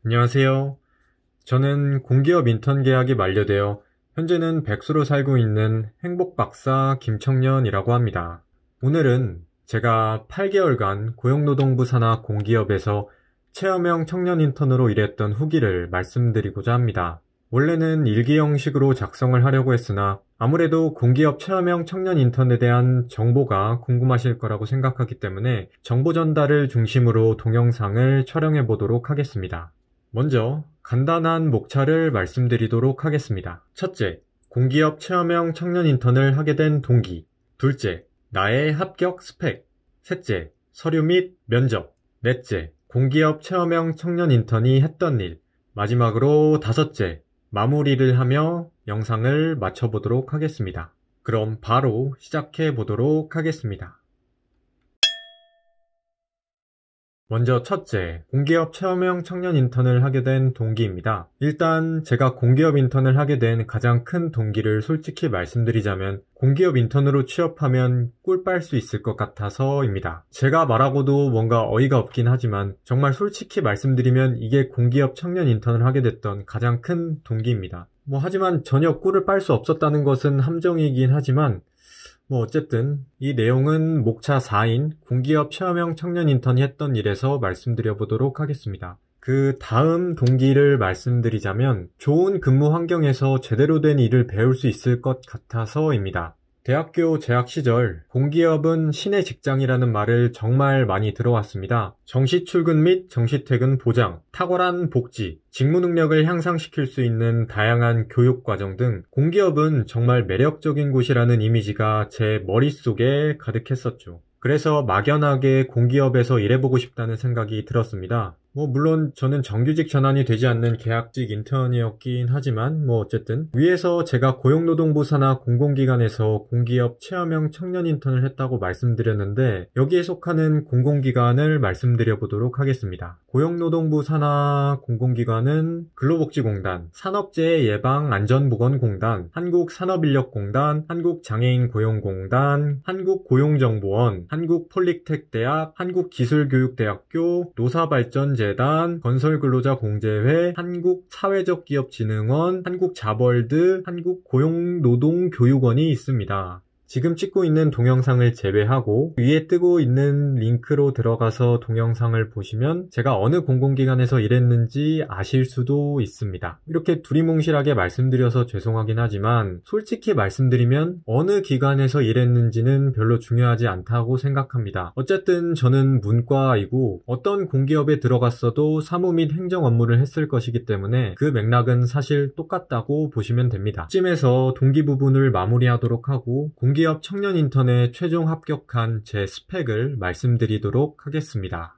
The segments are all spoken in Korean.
안녕하세요. 저는 공기업 인턴 계약이 만료되어 현재는 백수로 살고 있는 행복박사 김청년이라고 합니다. 오늘은 제가 8개월간 고용노동부 산하 공기업에서 체험형 청년 인턴으로 일했던 후기를 말씀드리고자 합니다. 원래는 일기 형식으로 작성을 하려고 했으나 아무래도 공기업 체험형 청년 인턴에 대한 정보가 궁금하실 거라고 생각하기 때문에 정보 전달을 중심으로 동영상을 촬영해 보도록 하겠습니다. 먼저 간단한 목차를 말씀드리도록 하겠습니다. 첫째, 공기업 체험형 청년 인턴을 하게 된 동기. 둘째, 나의 합격 스펙. 셋째, 서류 및 면접. 넷째, 공기업 체험형 청년 인턴이 했던 일. 마지막으로 다섯째, 마무리를 하며 영상을 마쳐보도록 하겠습니다. 그럼 바로 시작해 보도록 하겠습니다. 먼저 첫째, 공기업 체험형 청년 인턴을 하게 된 동기입니다. 일단 제가 공기업 인턴을 하게 된 가장 큰 동기를 솔직히 말씀드리자면 공기업 인턴으로 취업하면 꿀 빨 수 있을 것 같아서입니다. 제가 말하고도 뭔가 어이가 없긴 하지만 정말 솔직히 말씀드리면 이게 공기업 청년 인턴을 하게 됐던 가장 큰 동기입니다. 하지만 전혀 꿀을 빨 수 없었다는 것은 함정이긴 하지만 어쨌든 이 내용은 목차 4인 공기업 체험형 청년 인턴이 했던 일에서 말씀드려 보도록 하겠습니다. 그 다음 동기를 말씀드리자면 좋은 근무 환경에서 제대로 된 일을 배울 수 있을 것 같아서입니다. 대학교 재학 시절 공기업은 신의 직장이라는 말을 정말 많이 들어왔습니다. 정시 출근 및 정시 퇴근 보장, 탁월한 복지, 직무 능력을 향상시킬 수 있는 다양한 교육 과정 등 공기업은 정말 매력적인 곳이라는 이미지가 제 머릿속에 가득했었죠. 그래서 막연하게 공기업에서 일해보고 싶다는 생각이 들었습니다. 물론 저는 정규직 전환이 되지 않는 계약직 인턴이었긴 하지만 어쨌든 위에서 제가 고용노동부 산하 공공기관에서 공기업 체험형 청년 인턴을 했다고 말씀드렸는데 여기에 속하는 공공기관을 말씀드려 보도록 하겠습니다. 고용노동부 산하 공공기관은 근로복지공단, 산업재해예방안전보건공단, 한국산업인력공단, 한국장애인고용공단, 한국고용정보원, 한국폴리텍대학, 한국기술교육대학교, 노사발전재단, 건설근로자공제회, 한국사회적기업진흥원, 한국자벌드, 한국고용노동교육원이 있습니다. 지금 찍고 있는 동영상을 제외하고 위에 뜨고 있는 링크로 들어가서 동영상을 보시면 제가 어느 공공기관에서 일했는지 아실 수도 있습니다. 이렇게 두리뭉실하게 말씀드려서 죄송하긴 하지만 솔직히 말씀드리면 어느 기관에서 일했는지는 별로 중요하지 않다고 생각합니다. 어쨌든 저는 문과이고 어떤 공기업에 들어갔어도 사무 및 행정 업무를 했을 것이기 때문에 그 맥락은 사실 똑같다고 보시면 됩니다. 이쯤에서 동기 부분을 마무리하도록 하고 공기업 청년 인턴에 최종 합격한 제 스펙을 말씀드리도록 하겠습니다.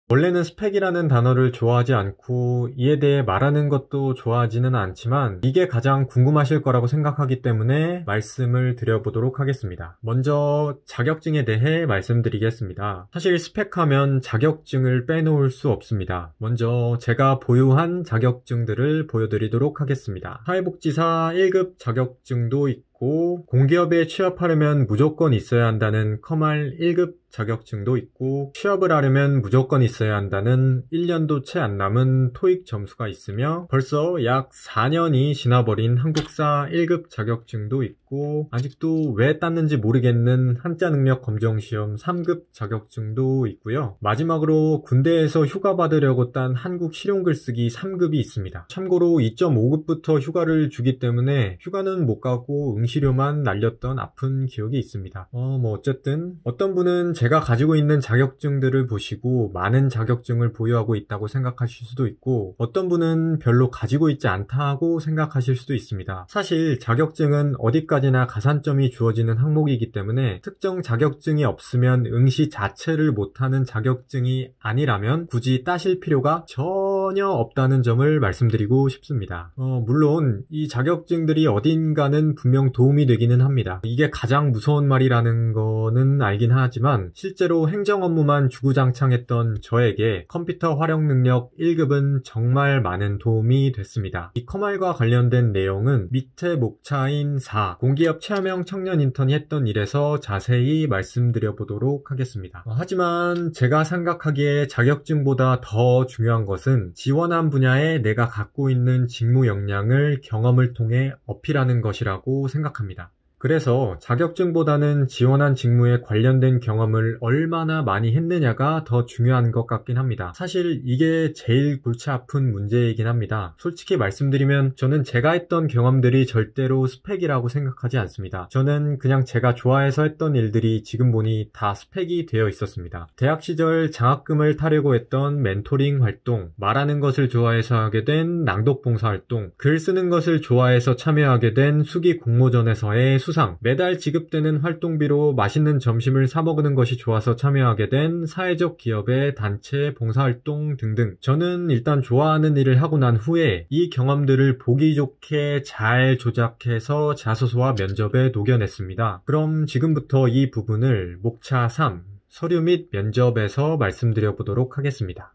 원래는 스펙이라는 단어를 좋아하지 않고 이에 대해 말하는 것도 좋아하지는 않지만 이게 가장 궁금하실 거라고 생각하기 때문에 말씀을 드려보도록 하겠습니다. 먼저 자격증에 대해 말씀드리겠습니다. 사실 스펙하면 자격증을 빼놓을 수 없습니다. 먼저 제가 보유한 자격증들을 보여드리도록 하겠습니다. 사회복지사 1급 자격증도 있고 공기업에 취업하려면 무조건 있어야 한다는 커말 1급 자격증도 있고 취업을 하려면 무조건 있어야 한다는 1년도 채 안 남은 토익 점수가 있으며 벌써 약 4년이 지나버린 한국사 1급 자격증도 있고 아직도 왜 땄는지 모르겠는 한자 능력 검정 시험 3급 자격증도 있고요. 마지막으로 군대에서 휴가 받으려고 딴 한국 실용글쓰기 3급이 있습니다. 참고로 2.5급부터 휴가를 주기 때문에 휴가는 못 가고 응시료만 날렸던 아픈 기억이 있습니다. 어쨌든 어떤 분은 제가 가지고 있는 자격증들을 보시고 많은 자격증을 보유하고 있다고 생각하실 수도 있고 어떤 분은 별로 가지고 있지 않다고 생각하실 수도 있습니다. 사실 자격증은 어디까지나 가산점이 주어지는 항목이기 때문에 특정 자격증이 없으면 응시 자체를 못하는 자격증이 아니라면 굳이 따실 필요가 전혀 전혀 없다는 점을 말씀드리고 싶습니다. 물론 이 자격증들이 어딘가는 분명 도움이 되기는 합니다. 이게 가장 무서운 말이라는 거는 알긴 하지만 실제로 행정 업무만 주구장창했던 저에게 컴퓨터 활용 능력 1급은 정말 많은 도움이 됐습니다. 이 커말과 관련된 내용은 밑에 목차인 4 공기업 체험형 청년 인턴이 했던 일에서 자세히 말씀드려 보도록 하겠습니다. 하지만 제가 생각하기에 자격증보다 더 중요한 것은 지원한 분야에 내가 갖고 있는 직무 역량을 경험을 통해 어필하는 것이라고 생각합니다. 그래서 자격증보다는 지원한 직무에 관련된 경험을 얼마나 많이 했느냐가 더 중요한 것 같긴 합니다. 사실 이게 제일 골치 아픈 문제이긴 합니다. 솔직히 말씀드리면 저는 제가 했던 경험들이 절대로 스펙이라고 생각하지 않습니다. 저는 그냥 제가 좋아해서 했던 일들이 지금 보니 다 스펙이 되어 있었습니다. 대학 시절 장학금을 타려고 했던 멘토링 활동, 말하는 것을 좋아해서 하게 된 낭독 봉사 활동, 글 쓰는 것을 좋아해서 참여하게 된 수기 공모전에서의 수상, 매달 지급되는 활동비로 맛있는 점심을 사 먹는 것이 좋아서 참여하게 된 사회적 기업의 단체 봉사활동 등등. 저는 일단 좋아하는 일을 하고 난 후에 이 경험들을 보기 좋게 잘 조작해서 자소서와 면접에 녹여냈습니다. 그럼 지금부터 이 부분을 목차 3, 서류 및 면접에서 말씀드려 보도록 하겠습니다.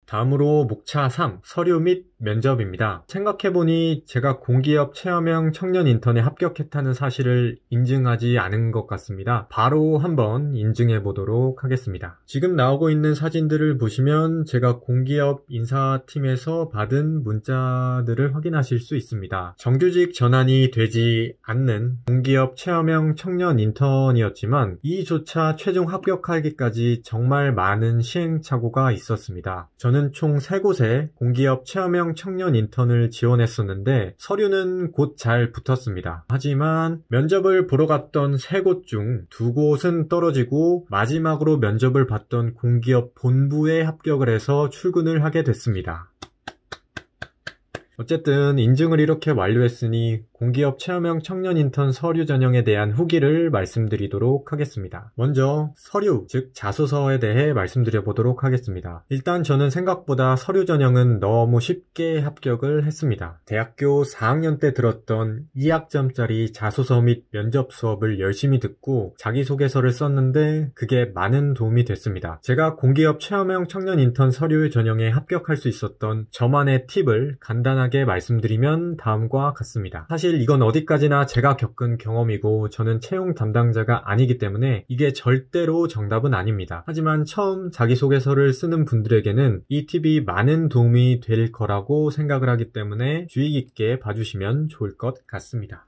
다음으로 목차 3, 서류 및 면접입니다. 생각해보니 제가 공기업 체험형 청년 인턴에 합격했다는 사실을 인증하지 않은 것 같습니다. 바로 한번 인증해 보도록 하겠습니다. 지금 나오고 있는 사진들을 보시면 제가 공기업 인사팀에서 받은 문자들을 확인하실 수 있습니다. 정규직 전환이 되지 않는 공기업 체험형 청년 인턴이었지만 이조차 최종 합격하기까지 정말 많은 시행착오가 있었습니다. 저는 총 3곳에 공기업 체험형 청년 인턴을 지원했었는데 서류는 곧 잘 붙었습니다. 하지만 면접을 보러 갔던 3곳 중 2곳은 떨어지고 마지막으로 면접을 봤던 공기업 본부에 합격을 해서 출근을 하게 됐습니다. 어쨌든 인증을 이렇게 완료했으니 공기업 체험형 청년 인턴 서류 전형에 대한 후기를 말씀드리도록 하겠습니다. 먼저 서류, 즉 자소서에 대해 말씀드려 보도록 하겠습니다. 일단 저는 생각보다 서류 전형은 너무 쉽게 합격을 했습니다. 대학교 4학년 때 들었던 2학점짜리 자소서 및 면접 수업을 열심히 듣고 자기소개서를 썼는데 그게 많은 도움이 됐습니다. 제가 공기업 체험형 청년 인턴 서류 전형에 합격할 수 있었던 저만의 팁을 간단하게 말씀드리면 다음과 같습니다. 사실 이건 어디까지나 제가 겪은 경험이고 저는 채용 담당자가 아니기 때문에 이게 절대로 정답은 아닙니다. 하지만 처음 자기소개서를 쓰는 분들에게는 이 팁이 많은 도움이 될 거라고 생각을 하기 때문에 주의 깊게 봐주시면 좋을 것 같습니다.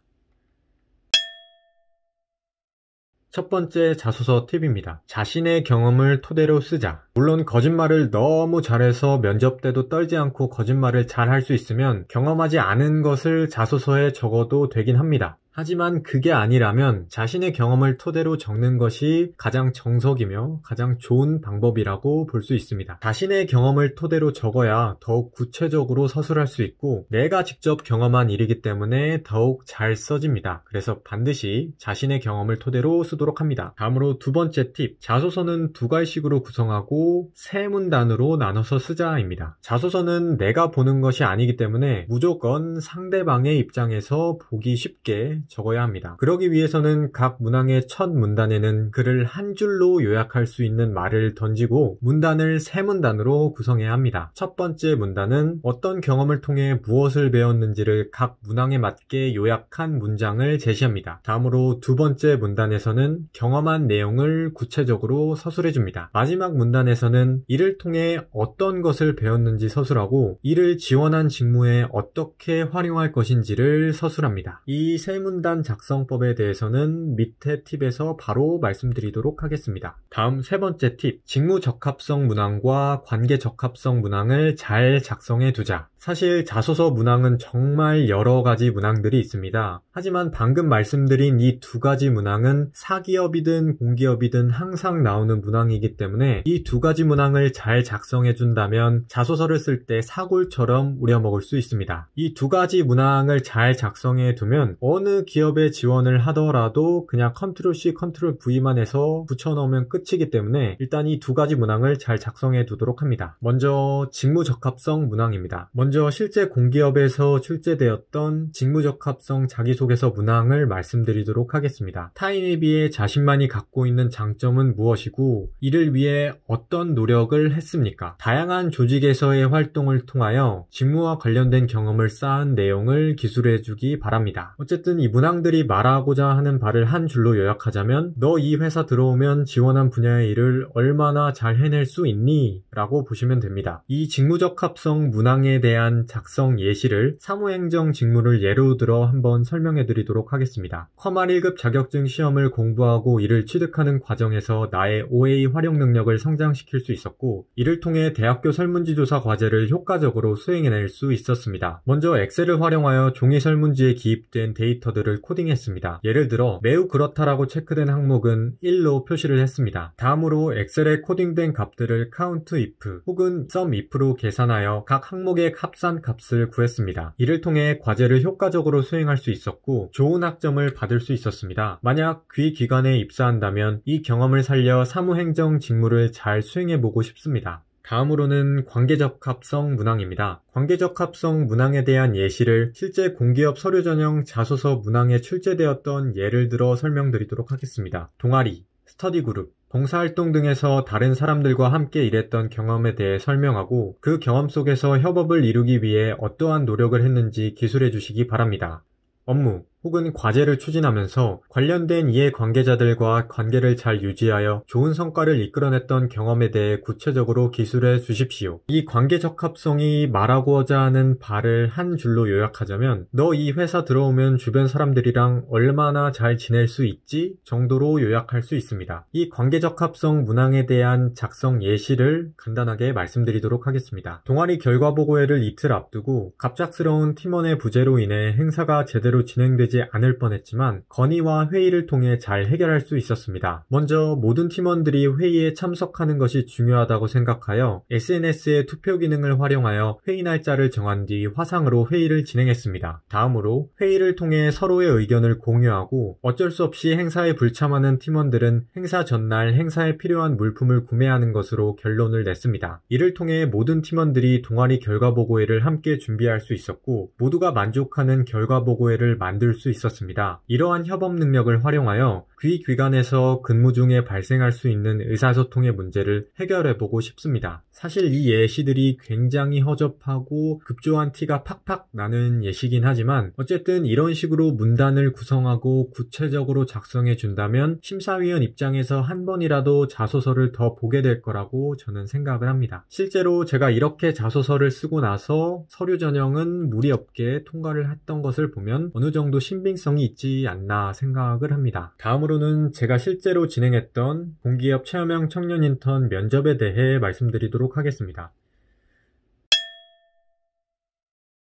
첫 번째 자소서 팁입니다. 자신의 경험을 토대로 쓰자. 물론 거짓말을 너무 잘해서 면접 때도 떨지 않고 거짓말을 잘 할 수 있으면 경험하지 않은 것을 자소서에 적어도 되긴 합니다. 하지만 그게 아니라면 자신의 경험을 토대로 적는 것이 가장 정석이며 가장 좋은 방법이라고 볼 수 있습니다. 자신의 경험을 토대로 적어야 더욱 구체적으로 서술할 수 있고 내가 직접 경험한 일이기 때문에 더욱 잘 써집니다. 그래서 반드시 자신의 경험을 토대로 쓰도록 합니다. 다음으로 두 번째 팁, 자소서는 2갈식으로 구성하고 3문단으로 나눠서 쓰자입니다. 자소서는 내가 보는 것이 아니기 때문에 무조건 상대방의 입장에서 보기 쉽게 적어야 합니다. 그러기 위해서는 각 문항의 첫 문단에는 글을 한 줄로 요약할 수 있는 말을 던지고 문단을 3문단으로 구성해야 합니다. 첫 번째 문단은 어떤 경험을 통해 무엇을 배웠는지를 각 문항에 맞게 요약한 문장을 제시합니다. 다음으로 두 번째 문단에서는 경험한 내용을 구체적으로 서술해줍니다. 마지막 문단에서는 이를 통해 어떤 것을 배웠는지 서술하고 이를 지원한 직무에 어떻게 활용할 것인지를 서술합니다. 이 3문단 작성법에 대해서는 밑에 팁에서 바로 말씀드리도록 하겠습니다. 다음 세 번째 팁, 직무 적합성 문항과 관계 적합성 문항을 잘 작성해 두자. 사실 자소서 문항은 정말 여러 가지 문항들이 있습니다. 하지만 방금 말씀드린 이 두 가지 문항은 사기업이든 공기업이든 항상 나오는 문항이기 때문에 이 두 가지 문항을 잘 작성해 준다면 자소서를 쓸 때 사골처럼 우려먹을 수 있습니다. 이 두 가지 문항을 잘 작성해 두면 어느 기업에 지원을 하더라도 그냥 Ctrl+C, Ctrl+V만 해서 붙여넣으면 끝이기 때문에 일단 이 두 가지 문항을 잘 작성해 두도록 합니다. 먼저 직무적합성 문항입니다. 먼저 실제 공기업에서 출제되었던 직무적합성 자기소개서 문항을 말씀드리도록 하겠습니다. 타인에 비해 자신만이 갖고 있는 장점은 무엇이고 이를 위해 어떤 노력을 했습니까? 다양한 조직에서의 활동을 통하여 직무와 관련된 경험을 쌓은 내용을 기술해주기 바랍니다. 어쨌든 이 문항들이 말하고자 하는 바를 한 줄로 요약하자면 너 이 회사 들어오면 지원한 분야의 일을 얼마나 잘 해낼 수 있니? 라고 보시면 됩니다. 이 직무적합성 문항에 대한 작성 예시를 사무행정 직무를 예로 들어 한번 설명해 드리도록 하겠습니다. 컴R 1급 자격증 시험을 공부하고 이를 취득하는 과정에서 나의 OA 활용 능력을 성장시킬 수 있었고 이를 통해 대학교 설문지조사 과제를 효과적으로 수행해낼 수 있었습니다. 먼저 엑셀을 활용하여 종이 설문지에 기입된 데이터들을 코딩했습니다. 예를 들어 매우 그렇다라고 체크된 항목은 1로 표시를 했습니다. 다음으로 엑셀에 코딩된 값들을 countIf 혹은 sumIf로 계산하여 각 항목의 합산 값을 구했습니다. 이를 통해 과제를 효과적으로 수행할 수 있었고 좋은 학점을 받을 수 있었습니다. 만약 귀 기관에 입사한다면 이 경험을 살려 사무행정 직무를 잘 수행해보고 싶습니다. 다음으로는 관계적합성 문항입니다. 관계적합성 문항에 대한 예시를 실제 공기업 서류 전형 자소서 문항에 출제되었던 예를 들어 설명드리도록 하겠습니다. 동아리, 스터디 그룹, 봉사활동 등에서 다른 사람들과 함께 일했던 경험에 대해 설명하고 그 경험 속에서 협업을 이루기 위해 어떠한 노력을 했는지 기술해 주시기 바랍니다. 업무 혹은 과제를 추진하면서 관련된 이해관계자들과 관계를 잘 유지하여 좋은 성과를 이끌어냈던 경험에 대해 구체적으로 기술해 주십시오. 이 관계적합성이 말하고자 하는 바를 한 줄로 요약하자면 너 이 회사 들어오면 주변 사람들이랑 얼마나 잘 지낼 수 있지? 정도로 요약할 수 있습니다. 이 관계적합성 문항에 대한 작성 예시를 간단하게 말씀드리도록 하겠습니다. 동아리 결과보고회를 이틀 앞두고 갑작스러운 팀원의 부재로 인해 행사가 제대로 진행되지 않을 뻔했지만 건의와 회의를 통해 잘 해결할 수 있었습니다. 먼저 모든 팀원들이 회의에 참석하는 것이 중요하다고 생각하여 SNS의 투표 기능을 활용하여 회의 날짜를 정한 뒤 화상으로 회의를 진행했습니다. 다음으로 회의를 통해 서로의 의견을 공유하고 어쩔 수 없이 행사에 불참하는 팀원들은 행사 전날 행사에 필요한 물품을 구매하는 것으로 결론을 냈습니다. 이를 통해 모든 팀원들이 동아리 결과보고회를 함께 준비할 수 있었고 모두가 만족하는 결과보고회를 만들 수 있었습니다. 이러한 협업 능력을 활용하여 귀 기관에서 근무 중에 발생할 수 있는 의사소통의 문제를 해결해보고 싶습니다. 사실 이 예시들이 굉장히 허접하고 급조한 티가 팍팍 나는 예시긴 하지만 어쨌든 이런 식으로 문단을 구성하고 구체적으로 작성해 준다면 심사위원 입장에서 한 번이라도 자소서를 더 보게 될 거라고 저는 생각을 합니다. 실제로 제가 이렇게 자소서를 쓰고 나서 서류 전형은 무리 없게 통과를 했던 것을 보면 어느 정도 신빙성이 있지 않나 생각을 합니다. 다음으로는 제가 실제로 진행했던 공기업 체험형 청년 인턴 면접에 대해 말씀드리도록 하겠습니다.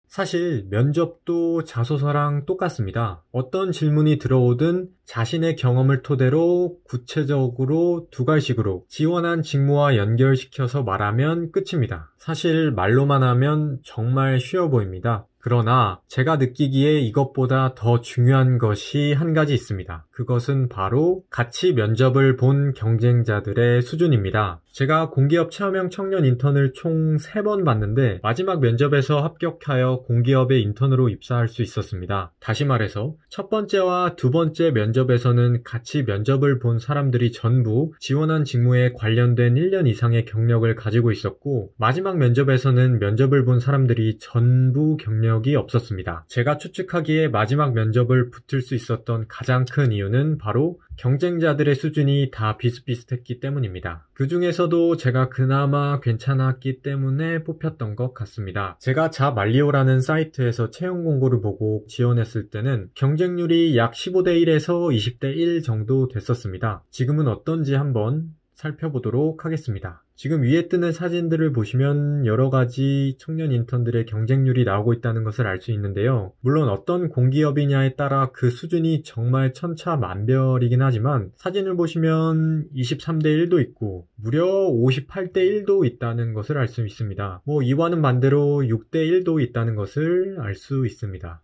사실 면접도 자소서랑 똑같습니다. 어떤 질문이 들어오든 자신의 경험을 토대로 구체적으로 두 가지식으로 지원한 직무와 연결시켜서 말하면 끝입니다. 사실 말로만 하면 정말 쉬워 보입니다. 그러나 제가 느끼기에 이것보다 더 중요한 것이 한 가지 있습니다. 그것은 바로 같이 면접을 본 경쟁자들의 수준입니다. 제가 공기업 체험형 청년 인턴을 총 3번 봤는데 마지막 면접에서 합격하여 공기업에 인턴으로 입사할 수 있었습니다. 다시 말해서 첫 번째와 두 번째 면접에서는 같이 면접을 본 사람들이 전부 지원한 직무에 관련된 1년 이상의 경력을 가지고 있었고 마지막 면접에서는 면접을 본 사람들이 전부 경력이 없었습니다. 제가 추측하기에 마지막 면접을 붙을 수 있었던 가장 큰 이유는 바로 경쟁자들의 수준이 다 비슷비슷했기 때문입니다. 그 중에서도 제가 그나마 괜찮았기 때문에 뽑혔던 것 같습니다. 제가 자말리오라는 사이트에서 채용 공고를 보고 지원했을 때는 경쟁률이 약 15대 1에서 20대 1 정도 됐었습니다. 지금은 어떤지 한번 살펴보도록 하겠습니다. 지금 위에 뜨는 사진들을 보시면 여러 가지 청년 인턴들의 경쟁률이 나오고 있다는 것을 알 수 있는데요. 물론 어떤 공기업이냐에 따라 그 수준이 정말 천차만별이긴 하지만 사진을 보시면 23대 1도 있고 무려 58대 1도 있다는 것을 알 수 있습니다. 이와는 반대로 6대 1도 있다는 것을 알 수 있습니다.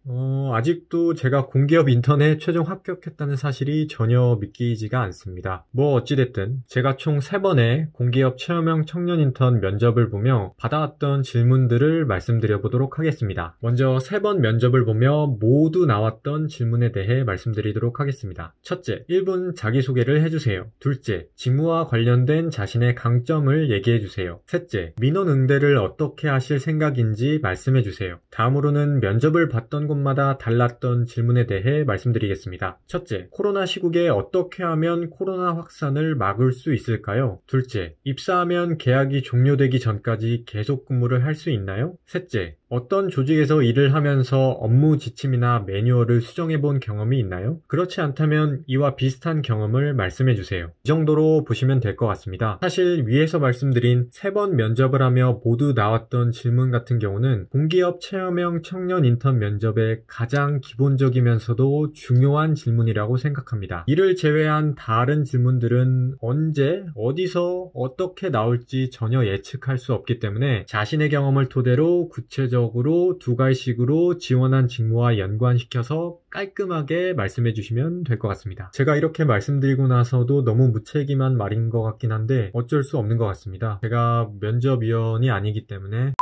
아직도 제가 공기업 인턴에 최종 합격했다는 사실이 전혀 믿기지가 않습니다. 어찌됐든 제가 총 3번의 공기업 체험형 청년 인턴 면접을 보며 받아왔던 질문들을 말씀드려 보도록 하겠습니다. 먼저 3번 면접을 보며 모두 나왔던 질문에 대해 말씀드리도록 하겠습니다. 첫째, 1분 자기소개를 해주세요. 둘째, 직무와 관련된 자신의 강점을 얘기해주세요. 셋째, 민원 응대를 어떻게 하실 생각인지 말씀해주세요. 다음으로는 면접을 봤던 곳마다 달랐던 질문에 대해 말씀드리겠습니다. 첫째, 코로나 시국에 어떻게 하면 코로나 확산을 막을 수 있을까요? 둘째, 입사하면 계약이 종료되기 전까지 계속 근무를 할 수 있나요? 셋째, 어떤 조직에서 일을 하면서 업무 지침이나 매뉴얼을 수정해 본 경험이 있나요? 그렇지 않다면 이와 비슷한 경험을 말씀해 주세요. 이 정도로 보시면 될 것 같습니다. 사실 위에서 말씀드린 3번 면접을 하며 모두 나왔던 질문 같은 경우는 공기업 체험형 청년 인턴 면접의 가장 기본적이면서도 중요한 질문이라고 생각합니다. 이를 제외한 다른 질문들은 언제, 어디서, 어떻게 나올지 전혀 예측할 수 없기 때문에 자신의 경험을 토대로 구체적으로 두 가지식으로 지원한 직무와 연관시켜서 깔끔하게 말씀해 주시면 될 것 같습니다. 제가 이렇게 말씀드리고 나서도 너무 무책임한 말인 것 같긴 한데 어쩔 수 없는 것 같습니다. 제가 면접위원이 아니기 때문에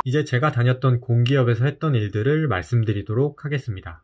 이제 제가 다녔던 공기업에서 했던 일들을 말씀드리도록 하겠습니다.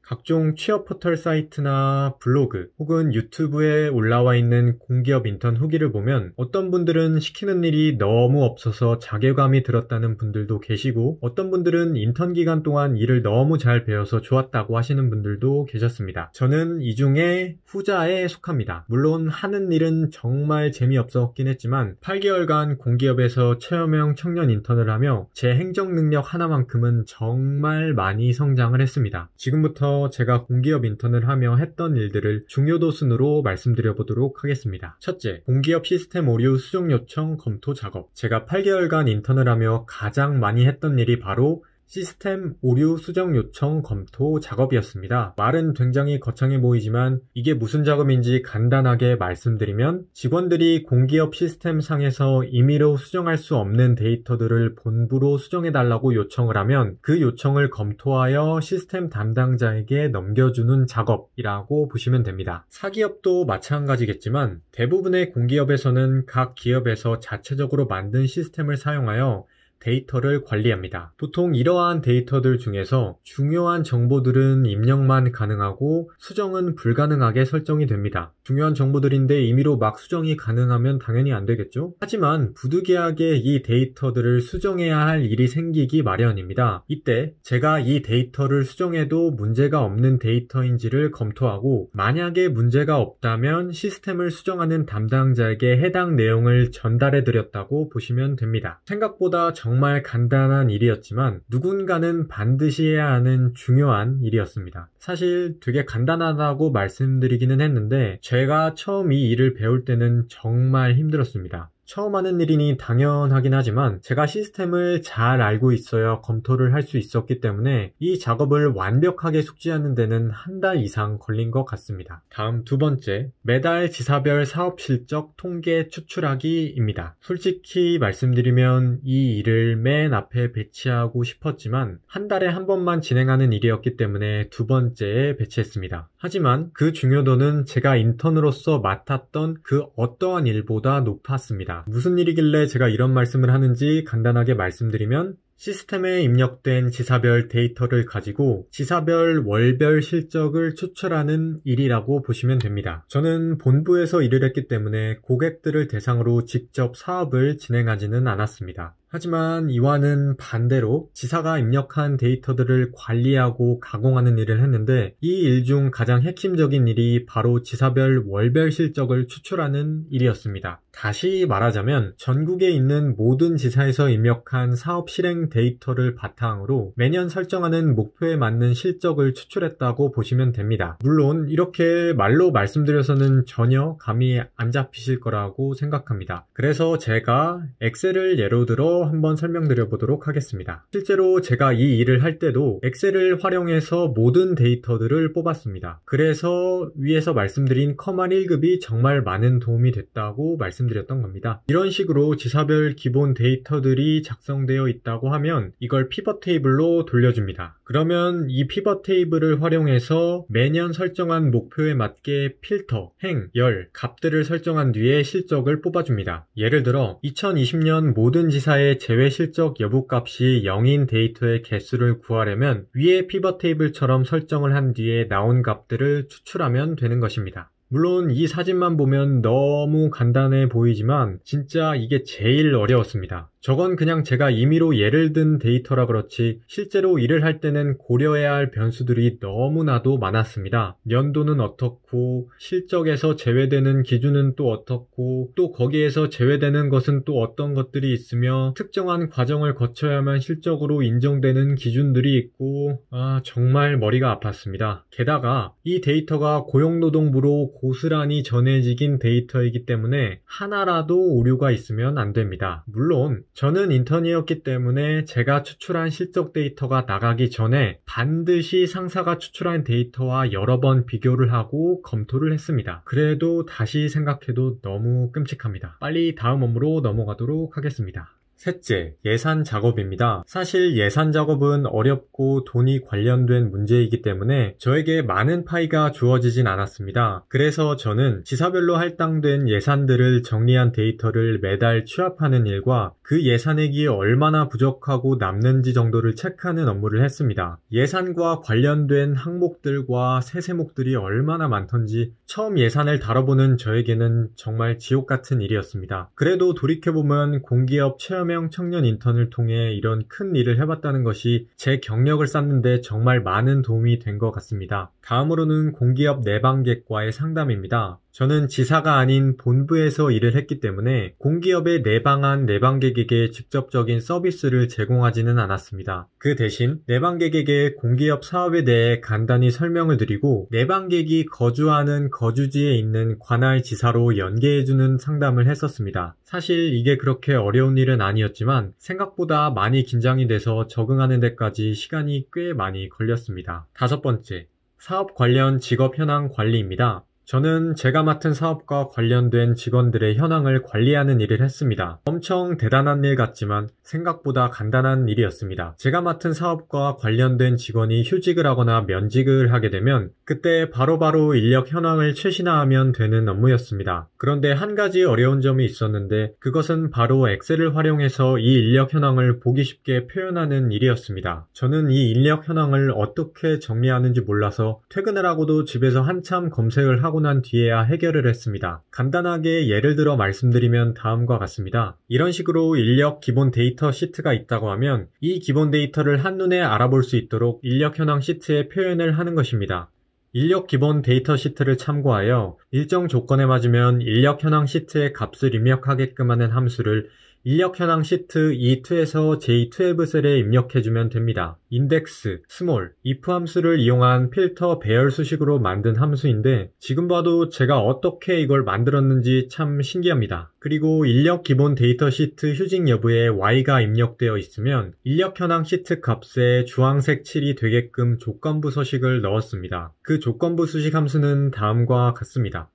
각종 취업 포털 사이트나 블로그 혹은 유튜브에 올라와 있는 공기업 인턴 후기를 보면 어떤 분들은 시키는 일이 너무 없어서 자괴감이 들었다는 분들도 계시고 어떤 분들은 인턴 기간 동안 일을 너무 잘 배워서 좋았다고 하시는 분들도 계셨습니다. 저는 이 중에 후자에 속합니다. 물론 하는 일은 정말 재미없었긴 했지만 8개월간 공기업에서 체험형 청년 인턴을 하며 제 행정 능력 하나만큼은 정말 많이 성장을 했습니다. 지금부터 제가 공기업 인턴을 하며 했던 일들을 중요도 순으로 말씀드려 보도록 하겠습니다. 첫째, 공기업 시스템 오류 수정 요청 검토 작업. 제가 8개월간 인턴을 하며 가장 많이 했던 일이 바로 시스템 오류 수정 요청 검토 작업이었습니다. 말은 굉장히 거창해 보이지만 이게 무슨 작업인지 간단하게 말씀드리면 직원들이 공기업 시스템상에서 임의로 수정할 수 없는 데이터들을 본부로 수정해달라고 요청을 하면 그 요청을 검토하여 시스템 담당자에게 넘겨주는 작업이라고 보시면 됩니다. 사기업도 마찬가지겠지만 대부분의 공기업에서는 각 기업에서 자체적으로 만든 시스템을 사용하여 데이터를 관리합니다. 보통 이러한 데이터들 중에서 중요한 정보들은 입력만 가능하고 수정은 불가능하게 설정이 됩니다. 중요한 정보들인데 임의로 막 수정이 가능하면 당연히 안 되겠죠? 하지만 부득이하게 이 데이터들을 수정해야 할 일이 생기기 마련입니다. 이때 제가 이 데이터를 수정해도 문제가 없는 데이터인지를 검토하고 만약에 문제가 없다면 시스템을 수정하는 담당자에게 해당 내용을 전달해 드렸다고 보시면 됩니다. 생각보다 정말 간단한 일이었지만 누군가는 반드시 해야 하는 중요한 일이었습니다. 사실 되게 간단하다고 말씀드리기는 했는데 제가 처음 이 일을 배울 때는 정말 힘들었습니다. 처음 하는 일이니 당연하긴 하지만 제가 시스템을 잘 알고 있어야 검토를 할 수 있었기 때문에 이 작업을 완벽하게 숙지하는 데는 한 달 이상 걸린 것 같습니다. 다음 두 번째, 매달 지사별 사업 실적 통계 추출하기입니다. 솔직히 말씀드리면 이 일을 맨 앞에 배치하고 싶었지만 한 달에 한 번만 진행하는 일이었기 때문에 두 번째에 배치했습니다. 하지만 그 중요도는 제가 인턴으로서 맡았던 그 어떠한 일보다 높았습니다. 무슨 일이길래 제가 이런 말씀을 하는지 간단하게 말씀드리면 시스템에 입력된 지사별 데이터를 가지고 지사별 월별 실적을 추출하는 일이라고 보시면 됩니다. 저는 본부에서 일을 했기 때문에 고객들을 대상으로 직접 사업을 진행하지는 않았습니다. 하지만 이와는 반대로 지사가 입력한 데이터들을 관리하고 가공하는 일을 했는데 이 일 중 가장 핵심적인 일이 바로 지사별 월별 실적을 추출하는 일이었습니다. 다시 말하자면 전국에 있는 모든 지사에서 입력한 사업 실행 데이터를 바탕으로 매년 설정하는 목표에 맞는 실적을 추출했다고 보시면 됩니다. 물론 이렇게 말로 말씀드려서는 전혀 감이 안 잡히실 거라고 생각합니다. 그래서 제가 엑셀을 예로 들어 한번 설명드려 보도록 하겠습니다. 실제로 제가 이 일을 할 때도 엑셀을 활용해서 모든 데이터들을 뽑았습니다. 그래서 위에서 말씀드린 커말 1급이 정말 많은 도움이 됐다고 말씀드렸던 겁니다. 이런 식으로 지사별 기본 데이터들이 작성되어 있다고 하면 이걸 피벗 테이블로 돌려줍니다. 그러면 이 피벗 테이블을 활용해서 매년 설정한 목표에 맞게 필터, 행, 열, 값들을 설정한 뒤에 실적을 뽑아줍니다. 예를 들어 2020년 모든 지사의 제외 실적 여부값이 0인 데이터의 개수를 구하려면 위에 피벗 테이블처럼 설정을 한 뒤에 나온 값들을 추출하면 되는 것입니다. 물론 이 사진만 보면 너무 간단해 보이지만 진짜 이게 제일 어려웠습니다. 저건 그냥 제가 임의로 예를 든 데이터라 그렇지 실제로 일을 할 때는 고려해야 할 변수들이 너무나도 많았습니다. 연도는 어떻고 실적에서 제외되는 기준은 또 어떻고 또 거기에서 제외되는 것은 또 어떤 것들이 있으며 특정한 과정을 거쳐야만 실적으로 인정되는 기준들이 있고 정말 머리가 아팠습니다. 게다가 이 데이터가 고용노동부로 고스란히 전해지긴 데이터이기 때문에 하나라도 오류가 있으면 안 됩니다. 물론 저는 인턴이었기 때문에 제가 추출한 실적 데이터가 나가기 전에 반드시 상사가 추출한 데이터와 여러 번 비교를 하고 검토를 했습니다. 그래도 다시 생각해도 너무 끔찍합니다. 빨리 다음 업무로 넘어가도록 하겠습니다. 셋째, 예산 작업입니다. 사실 예산 작업은 어렵고 돈이 관련된 문제이기 때문에 저에게 많은 파이가 주어지진 않았습니다. 그래서 저는 지사별로 할당된 예산들을 정리한 데이터를 매달 취합하는 일과 그 예산액이 얼마나 부족하고 남는지 정도를 체크하는 업무를 했습니다. 예산과 관련된 항목들과 세세목들이 얼마나 많던지 처음 예산을 다뤄보는 저에게는 정말 지옥 같은 일이었습니다. 그래도 돌이켜보면 공기업 체험형 청년 인턴을 통해 이런 큰 일을 해봤다는 것이 제 경력을 쌓는데 정말 많은 도움이 된 것 같습니다. 다음으로는 공기업 내방객과의 상담입니다. 저는 지사가 아닌 본부에서 일을 했기 때문에 공기업에 내방한 내방객에게 직접적인 서비스를 제공하지는 않았습니다. 그 대신 내방객에게 공기업 사업에 대해 간단히 설명을 드리고 내방객이 거주하는 거주지에 있는 관할 지사로 연계해주는 상담을 했었습니다. 사실 이게 그렇게 어려운 일은 아니었지만 생각보다 많이 긴장이 돼서 적응하는 데까지 시간이 꽤 많이 걸렸습니다. 다섯 번째, 사업 관련 직업 현황 관리입니다. 저는 제가 맡은 사업과 관련된 직원들의 현황을 관리하는 일을 했습니다. 엄청 대단한 일 같지만 생각보다 간단한 일이었습니다. 제가 맡은 사업과 관련된 직원이 휴직을 하거나 면직을 하게 되면 그때 바로바로 인력 현황을 최신화하면 되는 업무였습니다. 그런데 한 가지 어려운 점이 있었는데 그것은 바로 엑셀을 활용해서 이 인력 현황을 보기 쉽게 표현하는 일이었습니다. 저는 이 인력 현황을 어떻게 정리하는지 몰라서 퇴근을 하고도 집에서 한참 검색을 하고 난 뒤에야 해결을 했습니다. 간단하게 예를 들어 말씀드리면 다음과 같습니다. 이런 식으로 인력 기본 데이터 시트가 있다고 하면 이 기본 데이터를 한눈에 알아볼 수 있도록 인력 현황 시트에 표현을 하는 것입니다. 인력 기본 데이터 시트를 참고하여 일정 조건에 맞으면 인력 현황 시트의 값을 입력하게끔 하는 함수를 인력 현황 시트 E2에서 J12 셀에 입력해주면 됩니다. 인덱스, 스몰, if 함수를 이용한 필터 배열 수식으로 만든 함수인데 지금 봐도 제가 어떻게 이걸 만들었는지 참 신기합니다. 그리고 인력 기본 데이터 시트 휴직 여부에 Y가 입력되어 있으면 인력 현황 시트 값에 주황색 7이 되게끔 조건부 서식을 넣었습니다. 그 조건부 수식 함수는 다음과 같습니다.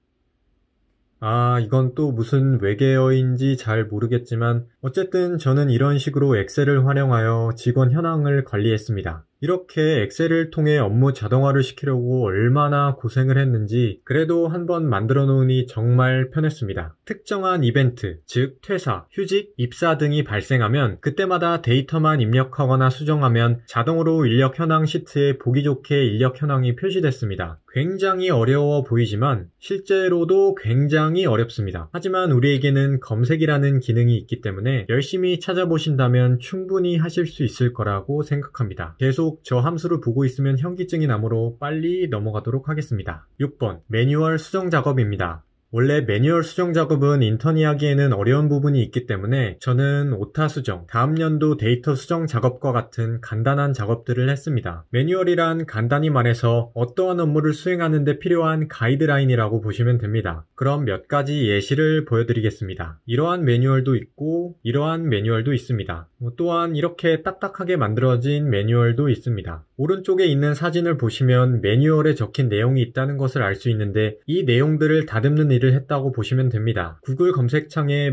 이건 또 무슨 외계어인지 잘 모르겠지만 어쨌든 저는 이런 식으로 엑셀을 활용하여 직원 현황을 관리했습니다. 이렇게 엑셀을 통해 업무 자동화를 시키려고 얼마나 고생을 했는지 그래도 한번 만들어 놓으니 정말 편했습니다. 특정한 이벤트, 즉 퇴사, 휴직, 입사 등이 발생하면 그때마다 데이터만 입력하거나 수정하면 자동으로 인력 현황 시트에 보기 좋게 인력 현황이 표시됐습니다. 굉장히 어려워 보이지만 실제로도 굉장히 어렵습니다. 하지만 우리에게는 검색이라는 기능이 있기 때문에 열심히 찾아보신다면 충분히 하실 수 있을 거라고 생각합니다. 계속 저 함수를 보고 있으면 현기증이 나므로 빨리 넘어가도록 하겠습니다. 6번 매뉴얼 수정 작업입니다. 원래 매뉴얼 수정 작업은 인턴이 하기에는 어려운 부분이 있기 때문에 저는 오타 수정, 다음 연도 데이터 수정 작업과 같은 간단한 작업들을 했습니다. 매뉴얼이란 간단히 말해서 어떠한 업무를 수행하는 데 필요한 가이드라인이라고 보시면 됩니다. 그럼 몇 가지 예시를 보여드리겠습니다. 이러한 매뉴얼도 있고 이러한 매뉴얼도 있습니다. 또한 이렇게 딱딱하게 만들어진 매뉴얼도 있습니다. 오른쪽에 있는 사진을 보시면 매뉴얼에 적힌 내용이 있다는 것을 알 수 있는데 이 내용들을 다듬는 일을 했다고 보시면 됩니다. 구글 검색창에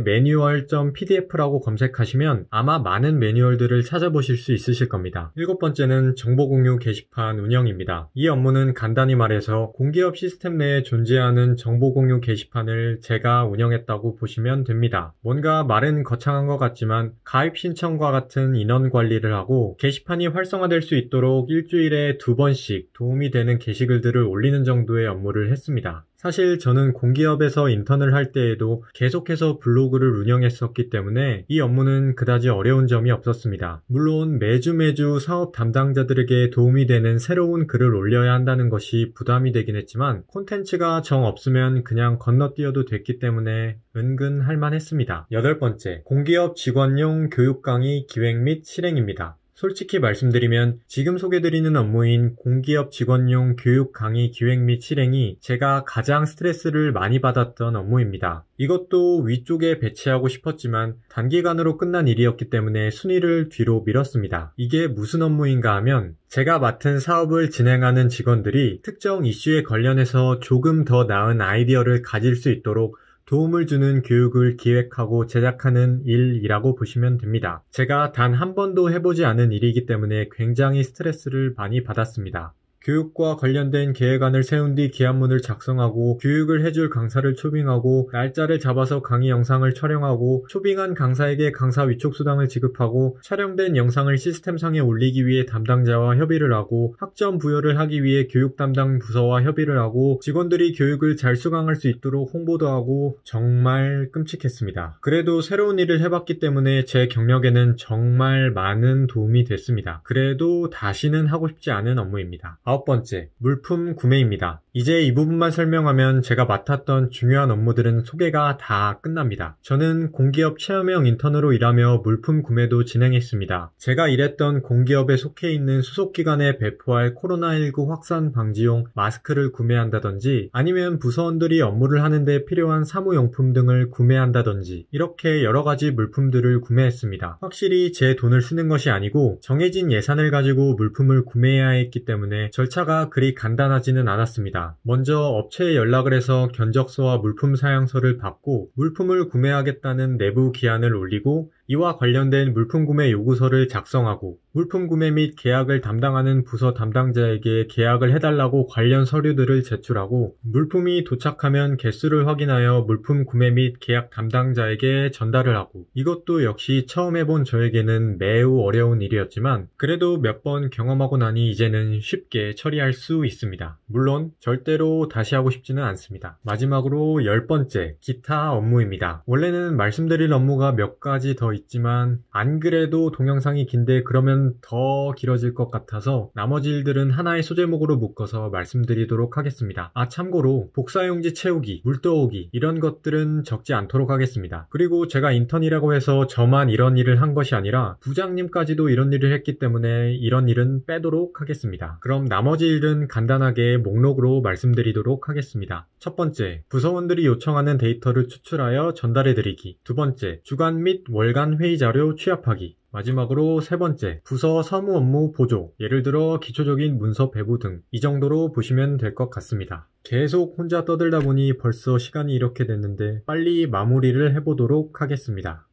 manual.pdf라고 검색하시면 아마 많은 매뉴얼들을 찾아보실 수 있으실 겁니다. 7번째는 정보공유 게시판 운영입니다. 이 업무는 간단히 말해서 공기업 시스템 내에 존재하는 정보공유 게시판을 제가 운영했다고 보시면 됩니다. 뭔가 말은 거창한 것 같지만 가입 신청과 같은 인원 관리를 하고 게시판이 활성화될 수 있도록 일주일에 2번씩 도움이 되는 게시글들을 올리는 정도의 업무를 했습니다. 사실 저는 공기업에서 인턴을 할 때에도 계속해서 블로그를 운영했었기 때문에 이 업무는 그다지 어려운 점이 없었습니다. 물론 매주 사업 담당자들에게 도움이 되는 새로운 글을 올려야 한다는 것이 부담이 되긴 했지만 콘텐츠가 정 없으면 그냥 건너뛰어도 됐기 때문에 은근 할만했습니다. 8번째, 공기업 직원용 교육 강의 기획 및 실행입니다. 솔직히 말씀드리면 지금 소개드리는 업무인 공기업 직원용 교육 강의 기획 및 실행이 제가 가장 스트레스를 많이 받았던 업무입니다. 이것도 위쪽에 배치하고 싶었지만 단기간으로 끝난 일이었기 때문에 순위를 뒤로 밀었습니다. 이게 무슨 업무인가 하면 제가 맡은 사업을 진행하는 직원들이 특정 이슈에 관련해서 조금 더 나은 아이디어를 가질 수 있도록 도움을 주는 교육을 기획하고 제작하는 일이라고 보시면 됩니다. 제가 단 한 번도 해보지 않은 일이기 때문에 굉장히 스트레스를 많이 받았습니다. 교육과 관련된 계획안을 세운 뒤 기한문을 작성하고 교육을 해줄 강사를 초빙하고 날짜를 잡아서 강의 영상을 촬영하고 초빙한 강사에게 강사 위촉 수당을 지급하고 촬영된 영상을 시스템상에 올리기 위해 담당자와 협의를 하고 학점 부여를 하기 위해 교육 담당 부서와 협의를 하고 직원들이 교육을 잘 수강할 수 있도록 홍보도 하고 정말 끔찍했습니다. 그래도 새로운 일을 해봤기 때문에 제 경력에는 정말 많은 도움이 됐습니다. 그래도 다시는 하고 싶지 않은 업무입니다. 9번째, 물품 구매입니다. 이제 이 부분만 설명하면 제가 맡았던 중요한 업무들은 소개가 다 끝납니다. 저는 공기업 체험형 인턴으로 일하며 물품 구매도 진행했습니다. 제가 일했던 공기업에 속해 있는 소속기관에 배포할 코로나19 확산 방지용 마스크를 구매한다든지 아니면 부서원들이 업무를 하는데 필요한 사무용품 등을 구매한다든지 이렇게 여러 가지 물품들을 구매했습니다. 확실히 제 돈을 쓰는 것이 아니고 정해진 예산을 가지고 물품을 구매해야 했기 때문에 절차가 그리 간단하지는 않았습니다. 먼저 업체에 연락을 해서 견적서와 물품 사양서를 받고 물품을 구매하겠다는 내부 기한을 올리고 이와 관련된 물품 구매 요구서를 작성하고 물품 구매 및 계약을 담당하는 부서 담당자에게 계약을 해달라고 관련 서류들을 제출하고 물품이 도착하면 개수를 확인하여 물품 구매 및 계약 담당자에게 전달을 하고 이것도 역시 처음 해본 저에게는 매우 어려운 일이었지만 그래도 몇 번 경험하고 나니 이제는 쉽게 처리할 수 있습니다. 물론 절대로 다시 하고 싶지는 않습니다. 마지막으로 10번째, 기타 업무입니다. 원래는 말씀드릴 업무가 몇 가지 더 있지만 안 그래도 동영상이 긴데 그러면 더 길어질 것 같아서 나머지 일들은 하나의 소제목으로 묶어서 말씀드리도록 하겠습니다. 참고로 복사용지 채우기, 물 떠오기 이런 것들은 적지 않도록 하겠습니다. 그리고 제가 인턴이라고 해서 저만 이런 일을 한 것이 아니라 부장님까지도 이런 일을 했기 때문에 이런 일은 빼도록 하겠습니다. 그럼 나머지 일은 간단하게 목록으로 말씀드리도록 하겠습니다. 첫 번째, 부서원들이 요청하는 데이터를 추출하여 전달해드리기. 두 번째, 주간 및 월간 회의 자료 취합하기. 마지막으로 세 번째, 부서 사무 업무 보조, 예를 들어 기초적인 문서 배부 등 이 정도로 보시면 될 것 같습니다. 계속 혼자 떠들다 보니 벌써 시간이 이렇게 됐는데 빨리 마무리를 해보도록 하겠습니다.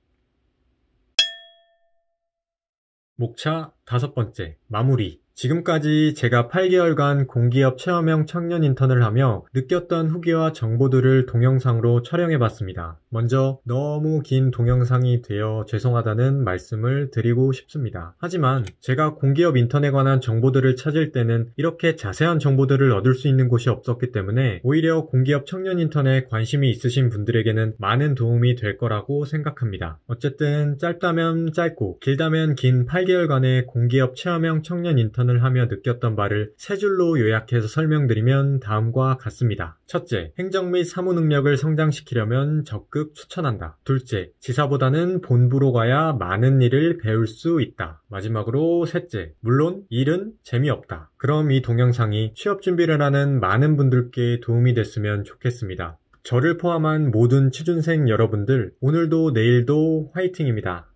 목차 5번째, 마무리. 지금까지 제가 8개월간 공기업 체험형 청년 인턴을 하며 느꼈던 후기와 정보들을 동영상으로 촬영해봤습니다. 먼저 너무 긴 동영상이 되어 죄송하다는 말씀을 드리고 싶습니다. 하지만 제가 공기업 인턴에 관한 정보들을 찾을 때는 이렇게 자세한 정보들을 얻을 수 있는 곳이 없었기 때문에 오히려 공기업 청년 인턴에 관심이 있으신 분들에게는 많은 도움이 될 거라고 생각합니다. 어쨌든 짧다면 짧고 길다면 긴 8개월간의 공기업 체험형 청년 인턴 을 하며 느꼈던 바를 세 줄로 요약해서 설명드리면 다음과 같습니다. 첫째, 행정 및 사무 능력을 성장시키려면 적극 추천한다. 둘째, 지사보다는 본부로 가야 많은 일을 배울 수 있다. 마지막으로 셋째, 물론 일은 재미없다. 그럼 이 동영상이 취업 준비를 하는 많은 분들께 도움이 됐으면 좋겠습니다. 저를 포함한 모든 취준생 여러분들, 오늘도 내일도 화이팅입니다.